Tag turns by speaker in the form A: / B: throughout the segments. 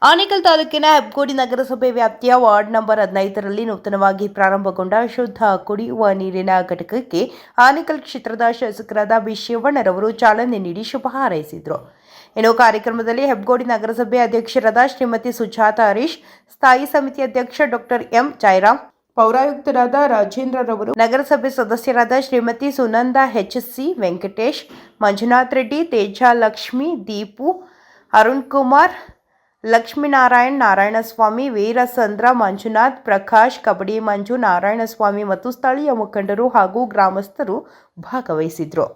A: ಆನೇಕಲ್ ತಾಲೂಕಿನ ಹೆಬ್ಗೋಡಿ ನಗರಸಭೆ ವ್ಯಾಪ್ತಿಯ ವಾರ್ಡ್ ನಂಬರ್ 15ರಲ್ಲಿ ನೂತನವಾಗಿ ಪ್ರಾರಂಭಗೊಂಡ ಶುದ್ಧ ಕುಡಿಯುವ ನೀರಿನ ಘಟಕಕ್ಕೆ ಆನೇಕಲ್ ಕ್ಷೇತ್ರದ ಶಾಸಕರಾದ ಬಿ ಶಿವಣ್ಣರವರು ಚಾಲನೆ ನೀಡಿ ಶುಭ ಹಾರೈಸಿದರು. ಇನ್ನು ಕಾರ್ಯಕ್ರಮದಲ್ಲಿ ಹೆಬ್ಗೋಡಿ ನಗರಸಭೆ ಅಧ್ಯಕ್ಷರಾದ ಶ್ರೀಮತಿ ಸುಜಾತ ಹರೀಶ್, ಸ್ಥಾಯಿ ಸಮಿತಿ ಅಧ್ಯಕ್ಷ ಡಾಕ್ಟರ್ ಎಂ ಜಯರಾಮ್, ಪೌರಾಯುಕ್ತರಾದ ರಾಜೇಂದ್ರರವರು, ನಗರಸಭೆ ಸದಸ್ಯರಾದ ಶ್ರೀಮತಿ ಸುನಂದ ಎಚ್.ಸಿ, ವೆಂಕಟೇಶ್, ಮಂಜುನಾಥ್ ರೆಡ್ಡಿ, ತೇಜ, ಲಕ್ಷ್ಮಿ, ದೀಪು, ಅರುಣ್ ಕುಮಾರ್, ಲಕ್ಷ್ಮೀನಾರಾಯಣ್, ನಾರಾಯಣಸ್ವಾಮಿ, ವೀರಸಂದ್ರ, ಮಂಜುನಾಥ್, ಪ್ರಕಾಶ್, ಕಬಡ್ಡಿ ಮಂಜು, ನಾರಾಯಣಸ್ವಾಮಿ ಮತ್ತು ಸ್ಥಳೀಯ ಮುಖಂಡರು ಹಾಗೂ ಗ್ರಾಮಸ್ಥರು ಭಾಗವಹಿಸಿದ್ರು.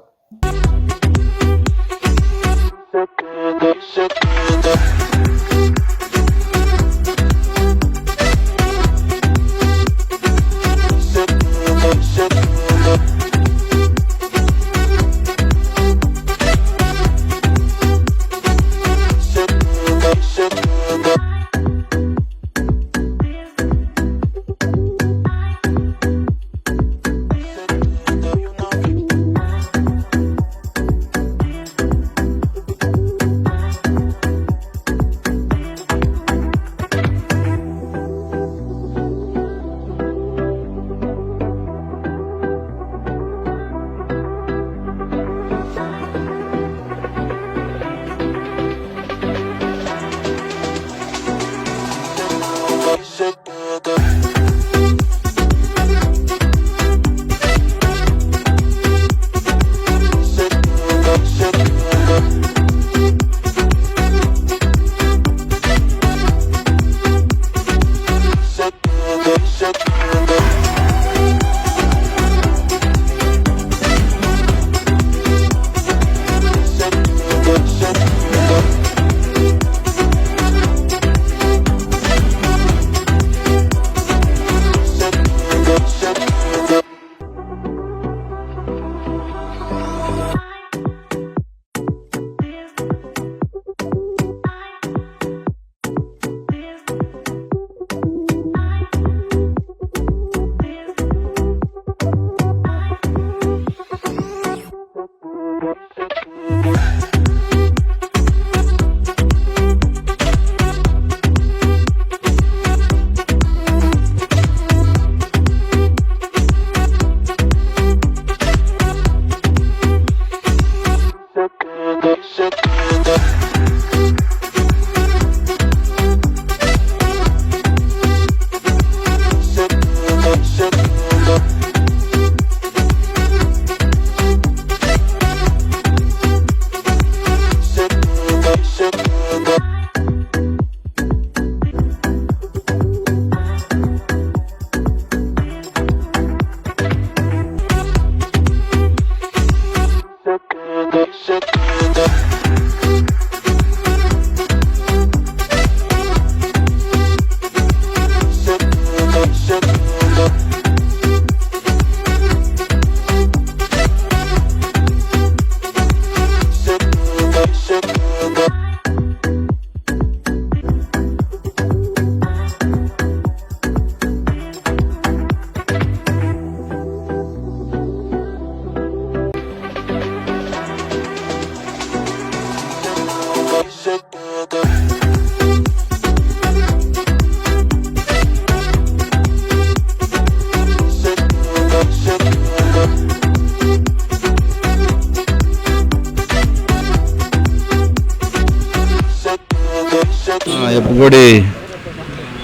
B: ಹೆಬ್ಗೋಡಿ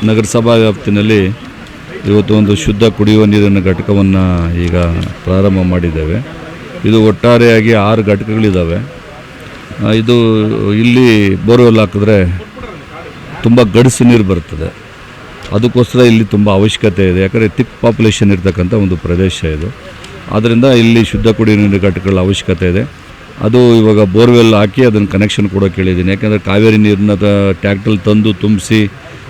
B: ನಗರಸಭಾ ವ್ಯಾಪ್ತಿನಲ್ಲಿ ಇವತ್ತು ಒಂದು ಶುದ್ಧ ಕುಡಿಯುವ ನೀರಿನ ಘಟಕವನ್ನು ಈಗ ಪ್ರಾರಂಭ ಮಾಡಿದ್ದೇವೆ. ಇದು ಒಟ್ಟಾರೆಯಾಗಿ 6 ಘಟಕಗಳಿದ್ದಾವೆ. ಇದು ಇಲ್ಲಿ ಬೋರ್ವೆಲ್ ಹಾಕಿದ್ರೆ ತುಂಬ ಗಡಿಸು ನೀರು ಬರ್ತದೆ. ಅದಕ್ಕೋಸ್ಕರ ಇಲ್ಲಿ ತುಂಬ ಅವಶ್ಯಕತೆ ಇದೆ. ಯಾಕಂದರೆ ತಿಕ್ ಪಾಪ್ಯುಲೇಷನ್ ಇರ್ತಕ್ಕಂಥ ಒಂದು ಪ್ರದೇಶ ಇದು. ಆದ್ದರಿಂದ ಇಲ್ಲಿ ಶುದ್ಧ ಕುಡಿಯುವ ನೀರಿನ ಘಟಕಗಳ ಅವಶ್ಯಕತೆ ಇದೆ. ಅದು ಇವಾಗ ಬೋರ್ವೆಲ್ ಹಾಕಿ ಅದನ್ನು ಕನೆಕ್ಷನ್ ಕೂಡ ಕೇಳಿದ್ದೀನಿ. ಯಾಕೆಂದರೆ ಕಾವೇರಿ ನೀರನ್ನ ಟ್ಯಾಕ್ಟ್ರಲ್ಲಿ ತಂದು ತುಂಬಿಸಿ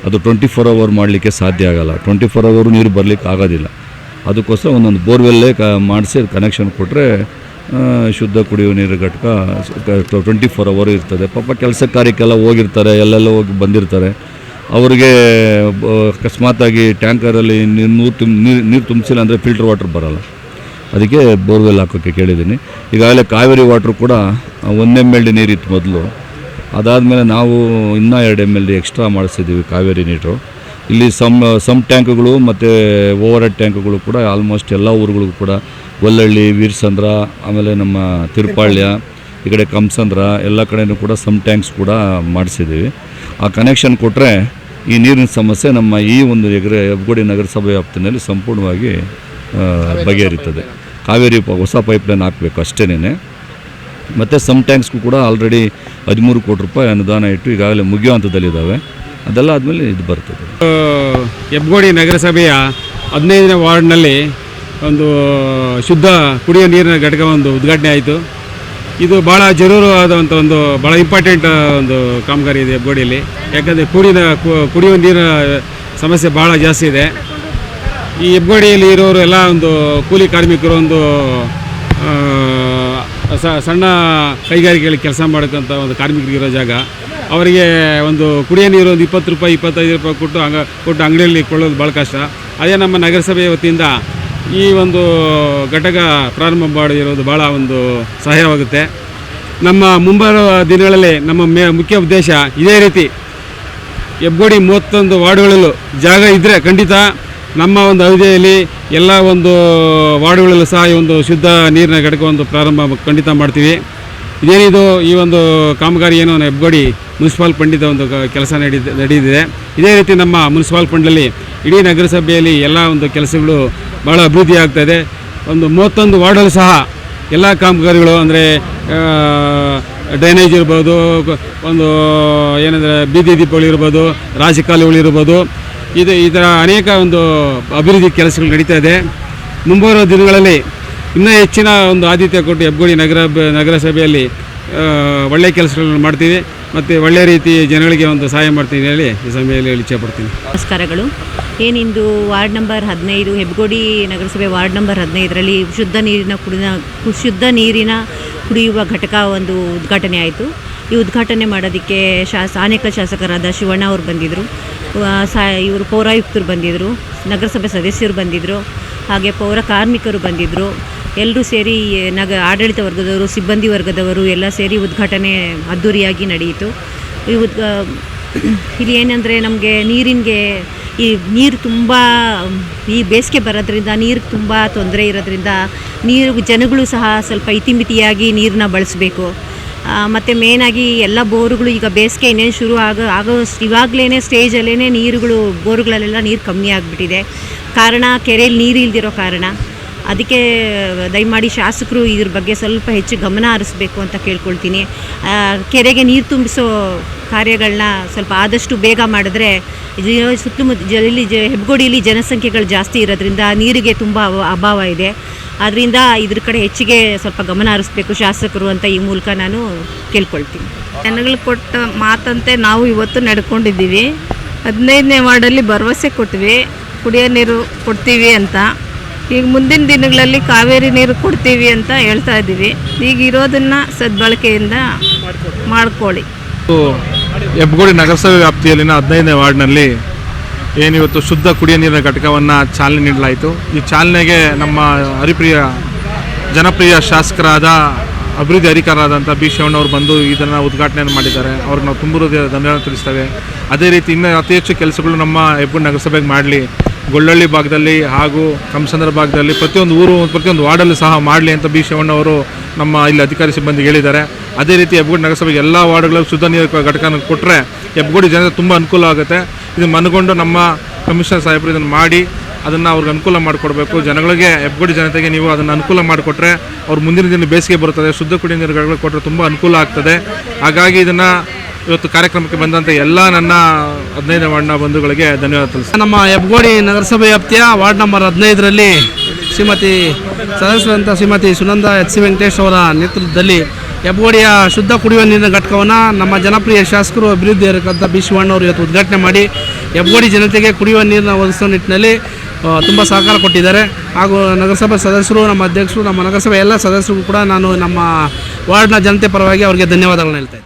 B: ಅದು 24 ಅವರ್ ಮಾಡಲಿಕ್ಕೆ ಸಾಧ್ಯ ಆಗೋಲ್ಲ. 24 ಅವರ್ ನೀರು ಬರಲಿಕ್ಕೆ ಆಗೋದಿಲ್ಲ. ಅದಕ್ಕೋಸ್ಕರ ಒಂದೊಂದು ಬೋರ್ವೆಲ್ಲೇ ಮಾಡಿಸಿ ಕನೆಕ್ಷನ್ ಕೊಟ್ಟರೆ ಶುದ್ಧ ಕುಡಿಯುವ ನೀರು ಘಟಕ 24 ಅವರ್ ಇರ್ತದೆ. ಪಾಪ ಕೆಲಸ ಕಾರ್ಯಕ್ಕೆಲ್ಲ ಹೋಗಿರ್ತಾರೆ, ಎಲ್ಲೆಲ್ಲ ಹೋಗಿ ಬಂದಿರ್ತಾರೆ. ಅವರಿಗೆ ಅಕಸ್ಮಾತಾಗಿ ಟ್ಯಾಂಕರಲ್ಲಿ ನೀರು ತುಂಬಿಸಿಲ್ಲ ಅಂದರೆ ಫಿಲ್ಟರ್ ವಾಟರ್ ಬರೋಲ್ಲ. ಅದಕ್ಕೆ ಬೋರ್ವೆಲ್ ಹಾಕೋಕ್ಕೆ ಕೇಳಿದ್ದೀನಿ. ಈಗಾಗಲೇ ಕಾವೇರಿ ವಾಟ್ರ್ ಕೂಡ 1 ml ನೀರಿತ್ತು ಮೊದಲು. ಅದಾದಮೇಲೆ ನಾವು ಇನ್ನೂ 2 MLD ಎಕ್ಸ್ಟ್ರಾ ಮಾಡಿಸಿದ್ದೀವಿ ಕಾವೇರಿ ನೀರು. ಇಲ್ಲಿ ಸಮ್ ಟ್ಯಾಂಕ್ಗಳು ಮತ್ತು ಓವರ್ ಹೆಡ್ ಟ್ಯಾಂಕ್ಗಳು ಕೂಡ ಆಲ್ಮೋಸ್ಟ್ ಎಲ್ಲ ಊರುಗಳಿಗೂ ಕೂಡ ಗೊಲ್ಲಹಳ್ಳಿ, ವೀರಸಂದ್ರ, ಆಮೇಲೆ ನಮ್ಮ ತಿರುಪಾಳ್ಯ, ಈ ಕಡೆ ಕಂಸಂದ್ರ ಎಲ್ಲ ಕಡೆಯೂ ಕೂಡ ಸಮ್ ಟ್ಯಾಂಕ್ಸ್ ಕೂಡ ಮಾಡಿಸಿದ್ದೀವಿ. ಆ ಕನೆಕ್ಷನ್ ಕೊಟ್ಟರೆ ಈ ನೀರಿನ ಸಮಸ್ಯೆ ನಮ್ಮ ಈ ಒಂದು ಹೆಬ್ಬಗೋಡಿ ನಗರಸಭೆ ವ್ಯಾಪ್ತಿನಲ್ಲಿ ಸಂಪೂರ್ಣವಾಗಿ ಬಗೆಹರಿತದೆ. ಕಾವೇರಿ ಹೊಸ ಪೈಪ್ಲೈನ್ ಹಾಕಬೇಕು ಅಷ್ಟೇನೆ. ಮತ್ತು ಸಮ್ ಟ್ಯಾಂಕ್ಸ್ಗೂ ಕೂಡ ಆಲ್ರೆಡಿ 13 ಕೋಟಿ ರೂಪಾಯಿ ಅನುದಾನ ಇಟ್ಟು ಈಗಾಗಲೇ ಮುಗಿಯೋ ಹಂತದಲ್ಲಿದ್ದಾವೆ. ಅದೆಲ್ಲ ಆದಮೇಲೆ ಇದು ಬರ್ತದೆ.
C: ಹೆಬ್ಬಗೋಡಿ ನಗರಸಭೆಯ 15ನೇ ವಾರ್ಡ್ನಲ್ಲಿ ಒಂದು ಶುದ್ಧ ಕುಡಿಯುವ ನೀರಿನ ಘಟಕ ಒಂದು ಉದ್ಘಾಟನೆ ಆಯಿತು. ಇದು ಭಾಳ ಜರೂರಾದಂಥ ಒಂದು ಭಾಳ ಇಂಪಾರ್ಟೆಂಟ್ ಒಂದು ಕಾಮಗಾರಿ ಇದೆ ಹೆಬ್ಬಗೋಡಿಯಲ್ಲಿ. ಯಾಕಂದರೆ ಕುಡಿಯುವ ನೀರಿನ ಸಮಸ್ಯೆ ಭಾಳ ಜಾಸ್ತಿ ಇದೆ. ಈ ಹೆಬ್ಬಗೋಡಿಯಲ್ಲಿ ಇರೋರು ಎಲ್ಲ ಒಂದು ಕೂಲಿ ಕಾರ್ಮಿಕರು, ಒಂದು ಸಣ್ಣ ಕೈಗಾರಿಕೆಗಳಿಗೆ ಕೆಲಸ ಮಾಡೋಕ್ಕಂಥ ಒಂದು ಕಾರ್ಮಿಕರಿಗಿರೋ ಜಾಗ. ಅವರಿಗೆ ಒಂದು ಕುಡಿಯೋ ನೀರು ಒಂದು 20 ರೂಪಾಯಿ 25 ರೂಪಾಯಿ ಕೊಟ್ಟು ಅಂಗಡಿಯಲ್ಲಿ ಕೊಳ್ಳೋದು ಭಾಳ ಕಷ್ಟ. ಅದೇ ನಮ್ಮ ನಗರಸಭೆ ವತಿಯಿಂದ ಈ ಒಂದು ಘಟಕ ಪ್ರಾರಂಭ ಮಾಡಿರೋದು ಭಾಳ ಒಂದು ಸಹಾಯವಾಗುತ್ತೆ. ನಮ್ಮ ಮುಂಬರುವ ದಿನಗಳಲ್ಲಿ ನಮ್ಮ ಮುಖ್ಯ ಉದ್ದೇಶ ಇದೇ ರೀತಿ ಹೆಬ್ಬಗೋಡಿ 31 ವಾರ್ಡ್ಗಳಲ್ಲೂ ಜಾಗ ಇದ್ದರೆ ಖಂಡಿತ ನಮ್ಮ ಒಂದು ಅವಧಿಯಲ್ಲಿ ಎಲ್ಲ ಒಂದು ವಾರ್ಡ್ಗಳಲ್ಲೂ ಸಹ ಈ ಒಂದು ಶುದ್ಧ ನೀರಿನ ಘಟಕ ಒಂದು ಪ್ರಾರಂಭ ಖಂಡಿತ ಮಾಡ್ತೀವಿ. ಇದೇನಿದು ಈ ಒಂದು ಕಾಮಗಾರಿ ಏನು ಹೆಬ್ಬಗೋಡಿ ಮುನ್ಸಿಪಾಲ್ ಫಂಡಿದ ಒಂದು ಕೆಲಸ ನಡೆದಿದೆ. ಇದೇ ರೀತಿ ನಮ್ಮ ಮುನ್ಸಿಪಾಲ್ ಫಂಡಲ್ಲಿ ಇಡೀ ನಗರಸಭೆಯಲ್ಲಿ ಎಲ್ಲ ಒಂದು ಕೆಲಸಗಳು ಭಾಳ ಅಭಿವೃದ್ಧಿ ಆಗ್ತಾಯಿದೆ. ಒಂದು 31 ವಾರ್ಡಲ್ಲೂ ಸಹ ಎಲ್ಲ ಕಾಮಗಾರಿಗಳು ಅಂದರೆ ಡ್ರೈನೇಜ್ ಇರ್ಬೋದು, ಒಂದು ಏನಂದರೆ ಬೀದಿ ದೀಪಗಳು ಇರ್ಬೋದು, ರಾಜಕಾಲುಗಳಿರ್ಬೋದು, ಈ ಥರ ಅನೇಕ ಒಂದು ಅಭಿವೃದ್ಧಿ ಕೆಲಸಗಳು ನಡೀತಾ ಇದೆ. ಮುಂಬರುವ ದಿನಗಳಲ್ಲಿ ಇನ್ನೂ ಹೆಚ್ಚಿನ ಒಂದು ಆದ್ಯತೆ ಕೊಟ್ಟು ಹೆಬ್ಬಗೋಡಿ ನಗರಸಭೆಯಲ್ಲಿ ಒಳ್ಳೆಯ ಕೆಲಸಗಳನ್ನು ಮಾಡ್ತೀವಿ ಮತ್ತು ಒಳ್ಳೆಯ ರೀತಿ ಜನಗಳಿಗೆ ಒಂದು ಸಹಾಯ ಮಾಡ್ತೀನಿ ಹೇಳಿ ಈ ಸಮಯದಲ್ಲಿ ಇಚ್ಛೆಪಡ್ತೀನಿ.
D: ನಮಸ್ಕಾರಗಳು. ಏನಿಂದು ವಾರ್ಡ್ ನಂಬರ್ 15 ಹೆಬ್ಬಗೋಡಿ ನಗರಸಭೆ ವಾರ್ಡ್ ನಂಬರ್ 15ರಲ್ಲಿ ಶುದ್ಧ ನೀರಿನ ಕುಡಿಯುವ ಘಟಕ ಒಂದು ಉದ್ಘಾಟನೆ ಆಯಿತು. ಈ ಉದ್ಘಾಟನೆ ಮಾಡೋದಕ್ಕೆ ಆನೇಕಲ್ ಶಾಸಕರಾದ ಶಿವಣ್ಣ ಅವರು ಬಂದಿದ್ದರು, ಇವರು ಪೌರಾಯುಕ್ತರು ಬಂದಿದ್ದರು, ನಗರಸಭೆ ಸದಸ್ಯರು ಬಂದಿದ್ದರು, ಹಾಗೆ ಪೌರ ಕಾರ್ಮಿಕರು ಬಂದಿದ್ದರು. ಎಲ್ಲರೂ ಸೇರಿ ಆಡಳಿತ ವರ್ಗದವರು, ಸಿಬ್ಬಂದಿ ವರ್ಗದವರು ಎಲ್ಲ ಸೇರಿ ಉದ್ಘಾಟನೆ ಅದ್ಧೂರಿಯಾಗಿ ನಡೆಯಿತು. ಇಲ್ಲಿ ಏನಂದರೆ ನಮಗೆ ನೀರು ತುಂಬ ಈ ಬೇಸಿಗೆ ಬರೋದ್ರಿಂದ ನೀರು ತುಂಬ ತೊಂದರೆ ಇರೋದ್ರಿಂದ ಜನಗಳು ಸಹ ಸ್ವಲ್ಪ ಇತಿಮಿತಿಯಾಗಿ ನೀರನ್ನ ಬಳಸಬೇಕು. ಮತ್ತು ಮೇನಾಗಿ ಎಲ್ಲ ಬೋರುಗಳು ಈಗ ಬೇಸಿಗೆ ಇನ್ನೇನು ಶುರು ಇವಾಗಲೇ ಸ್ಟೇಜಲ್ಲೇ ಬೋರುಗಳಲ್ಲೆಲ್ಲ ನೀರು ಕಮ್ಮಿ ಆಗಿಬಿಟ್ಟಿದೆ. ಕಾರಣ ಕೆರೆಯಲ್ಲಿ ನೀರು ಇಲ್ದಿರೋ ಕಾರಣ. ಅದಕ್ಕೆ ದಯಮಾಡಿ ಶಾಸಕರು ಇದ್ರ ಬಗ್ಗೆ ಸ್ವಲ್ಪ ಹೆಚ್ಚು ಗಮನ ಹರಿಸ್ಬೇಕು ಅಂತ ಕೇಳ್ಕೊಳ್ತೀನಿ. ಕೆರೆಗೆ ನೀರು ತುಂಬಿಸೋ ಕಾರ್ಯಗಳನ್ನ ಸ್ವಲ್ಪ ಆದಷ್ಟು ಬೇಗ ಮಾಡಿದ್ರೆ ಸುತ್ತಮುತ್ತ ಹೆಬ್ಬಗೋಡಿಯಲ್ಲಿ ಜನಸಂಖ್ಯೆಗಳು ಜಾಸ್ತಿ ಇರೋದ್ರಿಂದ ನೀರಿಗೆ ತುಂಬ ಅಭಾವ ಇದೆ. ಆದ್ದರಿಂದ ಇದ್ರ ಕಡೆ ಹೆಚ್ಚಿಗೆ ಸ್ವಲ್ಪ ಗಮನ ಹರಿಸ್ಬೇಕು ಶಾಸಕರು ಅಂತ ಈ ಮೂಲಕ ನಾನು ಕೇಳ್ಕೊಳ್ತೀನಿ.
E: ಜನಗಳು ಕೊಟ್ಟ ಮಾತಂತೆ ನಾವು ಇವತ್ತು ನಡ್ಕೊಂಡಿದ್ದೀವಿ. 15ನೇ ವಾರ್ಡಲ್ಲಿ ಭರವಸೆ ಕೊಟ್ವಿ, ಕುಡಿಯೋ ನೀರು ಕೊಡ್ತೀವಿ ಅಂತ. ಈಗ ಮುಂದಿನ ದಿನಗಳಲ್ಲಿ ಕಾವೇರಿ ನೀರು ಕೊಡ್ತೀವಿ ಅಂತ ಹೇಳ್ತಾ ಇದ್ದೀವಿ. ಈಗ ಇರೋದನ್ನು ಸದ್ಬಳಕೆಯಿಂದ ಮಾಡ್ಕೊಳ್ಳಿ.
F: ಹೆಬ್ಬಗೋಡಿ ನಗರಸಭೆ ವ್ಯಾಪ್ತಿಯಲ್ಲಿನ 15ನೇ ವಾರ್ಡ್ನಲ್ಲಿ ಏನಿವತ್ತು ಶುದ್ಧ ಕುಡಿಯೋ ನೀರಿನ ಘಟಕವನ್ನು ಚಾಲನೆ ನೀಡಲಾಯಿತು. ಈ ಚಾಲನೆಗೆ ನಮ್ಮ ಜನಪ್ರಿಯ ಶಾಸಕರಾದ ಅಭಿವೃದ್ಧಿ ಅಧಿಕಾರರಾದಂಥ ಬಿ ಶಿವಣ್ಣವರು ಬಂದು ಇದನ್ನು ಉದ್ಘಾಟನೆಯನ್ನು ಮಾಡಿದ್ದಾರೆ. ಅವ್ರಿಗೆ ನಾವು ತುಂಬ ಧನ್ಯವಾದ ತಿಳಿಸ್ತೇವೆ. ಅದೇ ರೀತಿ ಇನ್ನೂ ಅತಿ ಹೆಚ್ಚು ಕೆಲಸಗಳು ನಮ್ಮ ಹೆಬ್ಬಗೋಡಿ ನಗರಸಭೆಗೆ ಮಾಡಲಿ, ಗೊಲ್ಲಹಳ್ಳಿ ಭಾಗದಲ್ಲಿ ಹಾಗೂ ಕಂಸಂದ್ರ ಭಾಗದಲ್ಲಿ ಪ್ರತಿಯೊಂದು ವಾರ್ಡಲ್ಲೂ ಸಹ ಮಾಡಲಿ ಅಂತ ಬಿ ಶಿವಣ್ಣವರು ನಮ್ಮ ಇಲ್ಲಿ ಅಧಿಕಾರಿ ಸಿಬ್ಬಂದಿಗೆ ಹೇಳಿದ್ದಾರೆ. ಅದೇ ರೀತಿ ಹೆಬ್ಬಗೋಡಿ ನಗರಸಭೆಗೆ ಎಲ್ಲ ವಾರ್ಡ್ಗಳಲ್ಲೂ ಶುದ್ಧ ನೀರು ಘಟಕನ ಕೊಟ್ಟರೆ ಹೆಬ್ಬಗೋಡಿ ಜನತೆ ತುಂಬ ಅನುಕೂಲ ಆಗುತ್ತೆ. ಇದನ್ನು ಮನಗೊಂಡು ನಮ್ಮ ಕಮಿಷನರ್ ಸಾಹೇಬರು ಇದನ್ನು ಮಾಡಿ ಅದನ್ನು ಅವ್ರಿಗೆ ಅನುಕೂಲ ಮಾಡಿಕೊಡ್ಬೇಕು. ಜನಗಳಿಗೆ, ಹೆಬ್ಬಗೋಡಿ ಜನತೆಗೆ ನೀವು ಅದನ್ನು ಅನುಕೂಲ ಮಾಡಿಕೊಟ್ರೆ ಅವ್ರು ಮುಂದಿನ ದಿನ ಬೇಸಿಗೆ ಬರುತ್ತದೆ, ಶುದ್ಧ ಕುಡಿಯುವ ನೀರುಗಳು ಕೊಟ್ಟರೆ ತುಂಬ ಅನುಕೂಲ ಆಗ್ತದೆ. ಹಾಗಾಗಿ ಇದನ್ನು ಇವತ್ತು ಕಾರ್ಯಕ್ರಮಕ್ಕೆ ಬಂದಂಥ ಎಲ್ಲ ನನ್ನ 15ನೇ ವಾರ್ಡ್ನ ಬಂಧುಗಳಿಗೆ ಧನ್ಯವಾದ ತಿಳಿಸ್ತೀನಿ.
G: ನಮ್ಮ ಹೆಬ್ಬಗೋಡಿ ನಗರಸಭೆ ವ್ಯಾಪ್ತಿಯ ವಾರ್ಡ್ ನಂಬರ್ 15ರಲ್ಲಿ ಸದಸ್ಯರಂಥ ಶ್ರೀಮತಿ ಸುನಂದ ಎಚ್.ಸಿ. ವೆಂಕಟೇಶ್ ಅವರ ನೇತೃತ್ವದಲ್ಲಿ ಹೆಬ್ಬಗೋಡಿಯ ಶುದ್ಧ ಕುಡಿಯುವ ನೀರಿನ ಘಟಕವನ್ನು ನಮ್ಮ ಜನಪ್ರಿಯ ಶಾಸಕರು ಅಭಿವೃದ್ಧಿ ಅಧಿಕಾರಿ ಬಿ ಶಿವಣ್ಣವರು ಇವತ್ತು ಉದ್ಘಾಟನೆ ಮಾಡಿ ಹೆಬ್ಬಗೋಡಿ ಜನತೆಗೆ ಕುಡಿಯುವ ನೀರನ್ನು ಒದಗಿಸುವ ನಿಟ್ಟಿನಲ್ಲಿ ತುಂಬ ಸಹಕಾರ ಕೊಟ್ಟಿದ್ದಾರೆ. ಹಾಗೂ ನಗರಸಭೆ ಸದಸ್ಯರು, ನಮ್ಮ ಅಧ್ಯಕ್ಷರು, ನಮ್ಮ ನಗರಸಭೆ ಎಲ್ಲ ಸದಸ್ಯರಿಗೂ ಕೂಡ ನಾನು ನಮ್ಮ ವಾರ್ಡ್ನ ಜನತೆ ಪರವಾಗಿ ಅವರಿಗೆ ಧನ್ಯವಾದಗಳನ್ನು ಹೇಳ್ತಾ ಇದ್ದೀನಿ.